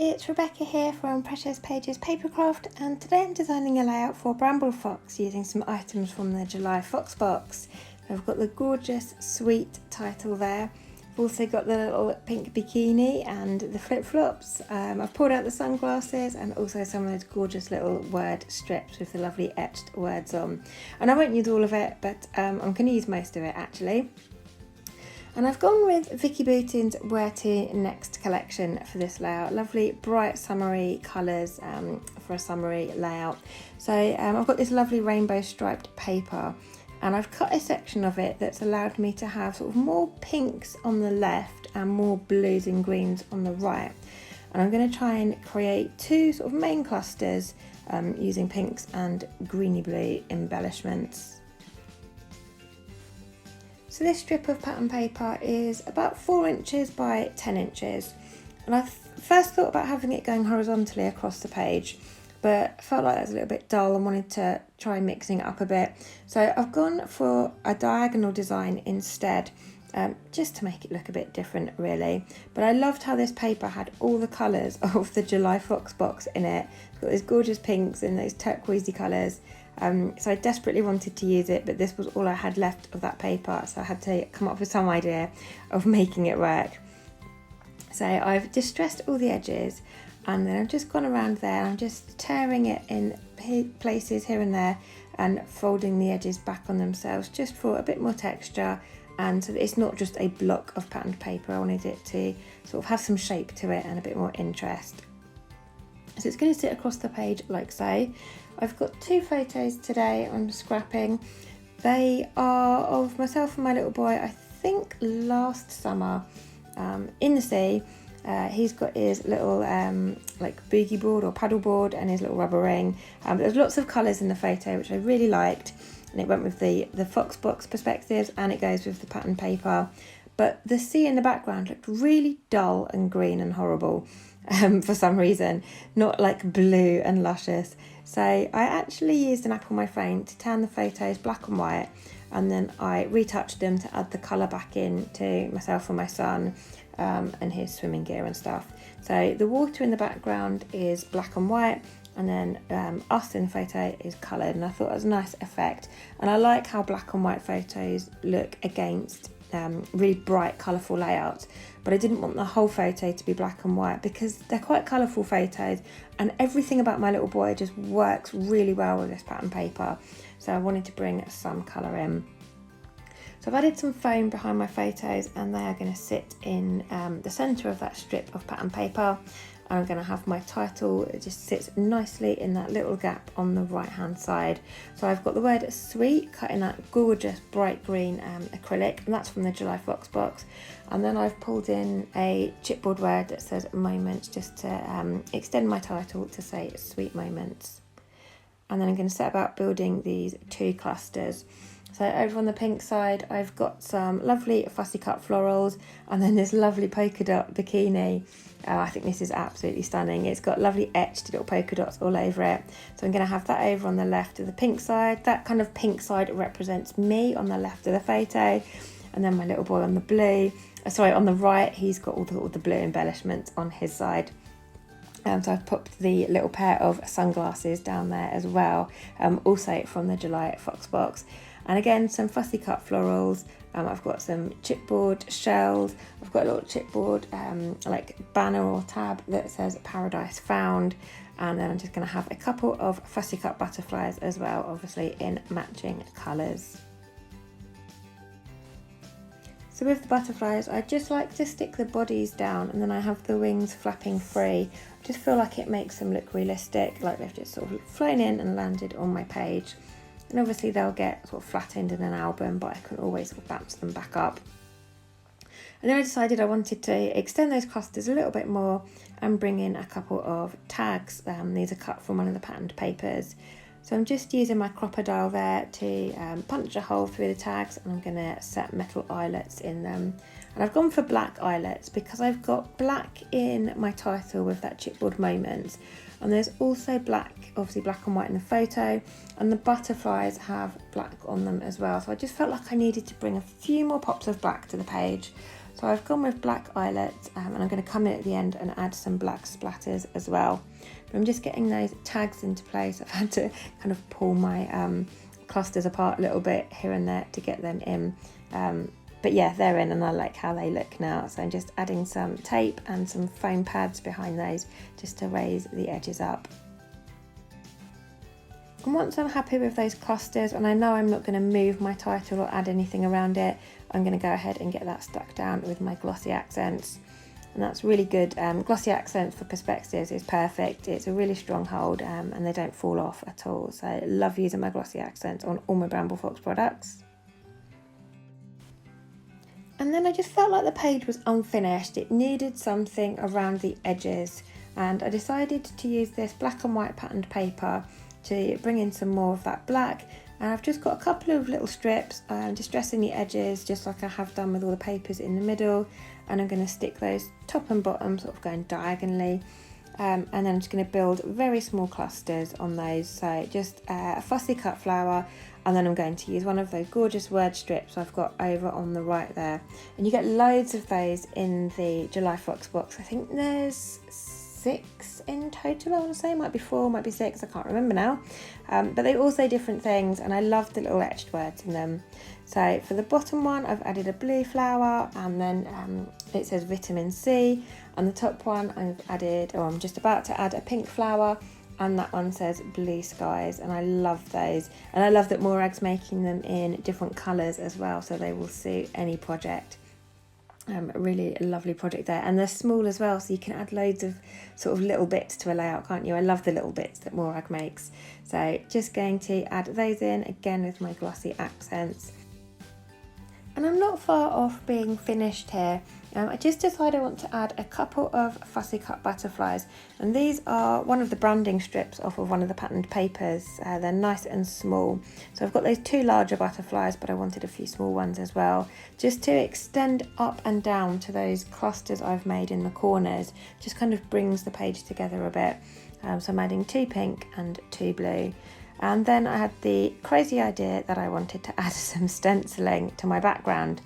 it's Rebecca here from Precious Pages Papercraft, and today I'm designing a layout for Bramble Fox using some items from the July Fox box. I've got the gorgeous sweet title there. I've also got the little pink bikini and the flip-flops. I've pulled out the sunglasses and also some of those gorgeous little word strips with the lovely etched words on. And I won't use all of it, but I'm going to use most of it actually. And I've gone with Vicki Boutin's Wear to Next collection for this layout. Lovely bright summery colours for a summery layout. So I've got this lovely rainbow striped paper, and I've cut a section of it that's allowed me to have sort of more pinks on the left and more blues and greens on the right. And I'm going to try and create two sort of main clusters using pinks and greeny blue embellishments. So this strip of pattern paper is about 4 inches by 10 inches. And I first thought about having it going horizontally across the page, but felt like that was a little bit dull and wanted to try mixing it up a bit. So I've gone for a diagonal design instead, just to make it look a bit different really. But I loved how this paper had all the colours of the July Fox box in it. It's got those gorgeous pinks and those turquoisey colours. So I desperately wanted to use it, but this was all I had left of that paper, so I had to come up with some idea of making it work. So I've distressed all the edges, and then I've just gone around there. I'm just tearing it in places here and there and folding the edges back on themselves just for a bit more texture, and so that it's not just a block of patterned paper. I wanted it to sort of have some shape to it and a bit more interest. So it's going to sit across the page like so. I've got 2 photos today I'm scrapping. They are of myself and my little boy, I think last summer, in the sea. He's got his little like boogie board or paddle board and his little rubber ring. There's lots of colours in the photo which I really liked, and it went with the Fox box perspectives and it goes with the pattern paper. But the sea in the background looked really dull and green and horrible for some reason, not like blue and luscious. So I actually used an app on my phone to turn the photos black and white, and then I retouched them to add the colour back in to myself and my son and his swimming gear and stuff. So the water in the background is black and white, and then us in the photo is coloured, and I thought it was a nice effect. And I like how black and white photos look against really bright colourful layouts, but I didn't want the whole photo to be black and white because they're quite colourful photos, and everything about my little boy just works really well with this pattern paper, so I wanted to bring some colour in. So I've added some foam behind my photos, and they are going to sit in the centre of that strip of pattern paper. And I'm going to have my title, it just sits nicely in that little gap on the right hand side. So I've got the word sweet cut in that gorgeous bright green acrylic, and that's from the July Fox box. And then I've pulled in a chipboard word that says moments, just to extend my title to say sweet moments. And then I'm going to set about building these 2 clusters. So over on the pink side, I've got some lovely fussy cut florals, and then this lovely polka dot bikini. I think this is absolutely stunning. It's got lovely etched little polka dots all over it. So I'm going to have that over on the left of the pink side. That kind of pink side represents me on the left of the photo, and then my little boy on the blue. On the right, he's got all the blue embellishments on his side. So I've popped the little pair of sunglasses down there as well, also from the July Fox box. And again, some fussy cut florals. I've got some chipboard shells. I've got a little chipboard like banner or tab that says Paradise Found. And then I'm just going to have a couple of fussy cut butterflies as well, obviously in matching colours. So with the butterflies, I just like to stick the bodies down, and then I have the wings flapping free. I just feel like it makes them look realistic, like they've just sort of flown in and landed on my page. And obviously they'll get sort of flattened in an album, but I can always sort of bounce them back up. And then I decided I wanted to extend those clusters a little bit more and bring in a couple of tags. These are cut from one of the patterned papers. So I'm just using my crocodile there to punch a hole through the tags, and I'm going to set metal eyelets in them. And I've gone for black eyelets because I've got black in my title with that chipboard moment. And there's also black, obviously black and white in the photo, and the butterflies have black on them as well. So I just felt like I needed to bring a few more pops of black to the page. So I've gone with black eyelets, and I'm going to come in at the end and add some black splatters as well. But I'm just getting those tags into place. I've had to kind of pull my clusters apart a little bit here and there to get them in. But yeah, they're in and I like how they look now. So I'm just adding some tape and some foam pads behind those just to raise the edges up. And once I'm happy with those clusters, and I know I'm not going to move my title or add anything around it, I'm going to go ahead and get that stuck down with my glossy accents. And that's really good. Glossy accents for perspectives is perfect. It's a really strong hold, and they don't fall off at all. So I love using my glossy accents on all my Bramble Fox products. And then I just felt like the page was unfinished. It needed something around the edges, and I decided to use this black and white patterned paper to bring in some more of that black. And I've just got a couple of little strips, distressing the edges just like I have done with all the papers in the middle, and I'm going to stick those top and bottom sort of going diagonally, and then I'm just going to build very small clusters on those. So just a fussy cut flower, and then I'm going to use one of those gorgeous word strips I've got over on the right there. And you get loads of those in the July Fox box. I think there's 6 in total, I want to say. Might be 4, might be 6, I can't remember now. But they all say different things, and I love the little etched words in them. So for the bottom one, I've added a blue flower, and then it says vitamin C. And the top one, I've added, or I'm just about to add, a pink flower, and that one says blue skies. And I love those, and I love that Morag's making them in different colours as well, so they will suit any project. A really lovely project there, and they're small as well, so you can add loads of sort of little bits to a layout, can't you? I love the little bits that Morag makes. So just going to add those in again with my glossy accents. And I'm not far off being finished here. I just decided I want to add a couple of fussy cut butterflies, and these are one of the branding strips off of one of the patterned papers. They're nice and small, so I've got those 2 larger butterflies, but I wanted a few small ones as well, just to extend up and down to those clusters I've made in the corners. Just kind of brings the page together a bit. So I'm adding 2 pink and 2 blue. And then I had the crazy idea that I wanted to add some stenciling to my background.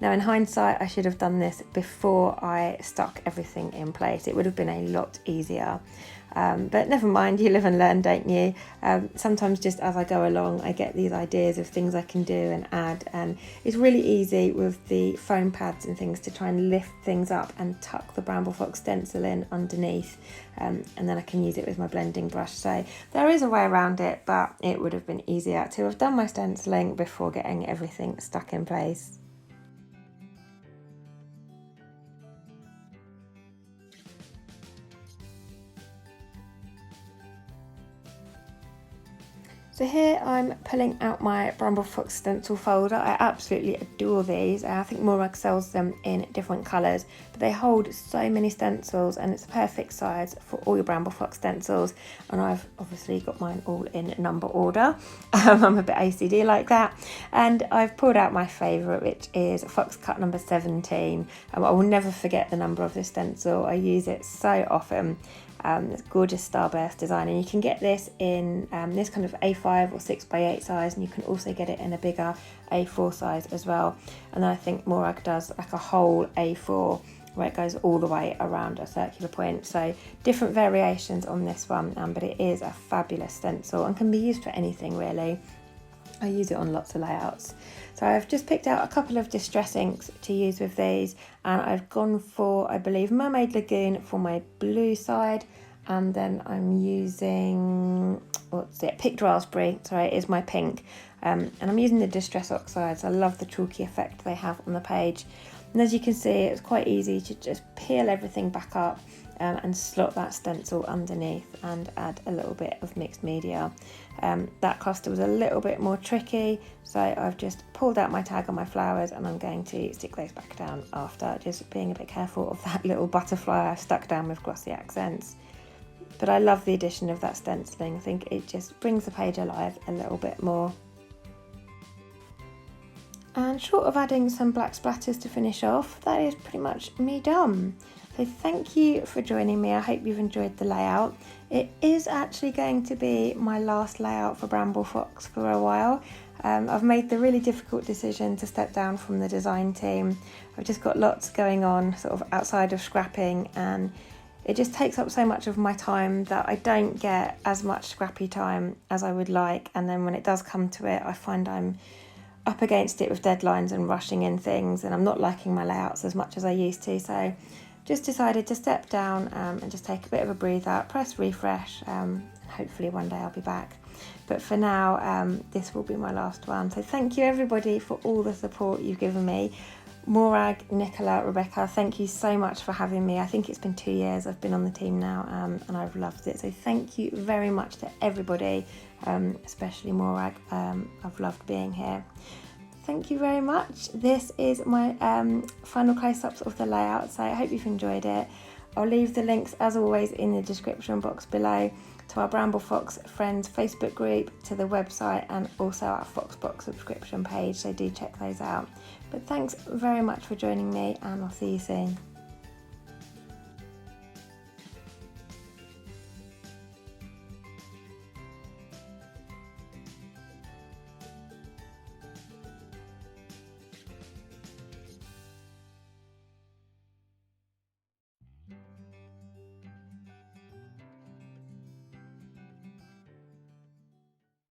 Now in hindsight, I should have done this before I stuck everything in place. It would have been a lot easier. But never mind, you live and learn, don't you? Sometimes just as I go along, I get these ideas of things I can do and add, and it's really easy with the foam pads and things to try and lift things up and tuck the Bramble Fox stencil in underneath, and then I can use it with my blending brush. So there is a way around it, but it would have been easier to have done my stenciling before getting everything stuck in place. So here I'm pulling out my Bramble Fox stencil folder. I absolutely adore these. I think Morag sells them in different colours, but they hold so many stencils, and it's a perfect size for all your Bramble Fox stencils. And I've obviously got mine all in number order. I'm a bit OCD like that. And I've pulled out my favourite, which is Fox Cut number 17. I will never forget the number of this stencil. I use it so often. It's gorgeous starburst design, and you can get this in this kind of A5 or 6x8 size, and you can also get it in a bigger A4 size as well. And then I think Morag does like a whole A4 where it goes all the way around a circular point. So different variations on this one, but it is a fabulous stencil and can be used for anything really. I use it on lots of layouts. So I've just picked out a couple of distress inks to use with these, and I've gone for, I believe, Mermaid Lagoon for my blue side, and then I'm using, Picked Raspberry, sorry, is my pink, and I'm using the Distress Oxides. I love the chalky effect they have on the page, and as you can see, it's quite easy to just peel everything back up and slot that stencil underneath and add a little bit of mixed media. That cluster was a little bit more tricky, so I've just pulled out my tag on my flowers, and I'm going to stick those back down after, just being a bit careful of that little butterfly I've stuck down with glossy accents. But I love the addition of that stenciling. I think it just brings the page alive a little bit more. And short of adding some black splatters to finish off, that is pretty much me done. So thank you for joining me. I hope you've enjoyed the layout. It is actually going to be my last layout for Bramble Fox for a while. I've made the really difficult decision to step down from the design team. I've just got lots going on sort of outside of scrapping, and it just takes up so much of my time that I don't get as much scrappy time as I would like. And then when it does come to it, I find I'm up against it with deadlines and rushing in things, and I'm not liking my layouts as much as I used to. So just decided to step down and just take a bit of a breather, press refresh, and hopefully one day I'll be back. But for now, this will be my last one. So thank you everybody for all the support you've given me. Morag, Nicola, Rebecca, thank you so much for having me. I think it's been 2 years I've been on the team now, and I've loved it. So thank you very much to everybody, especially Morag. I've loved being here. Thank you very much. This is my final close-ups of the layout, so I hope you've enjoyed it. I'll leave the links as always in the description box below to our Bramble Fox Friends Facebook group, to the website, and also our Foxbox subscription page, so do check those out. But thanks very much for joining me, and I'll see you soon.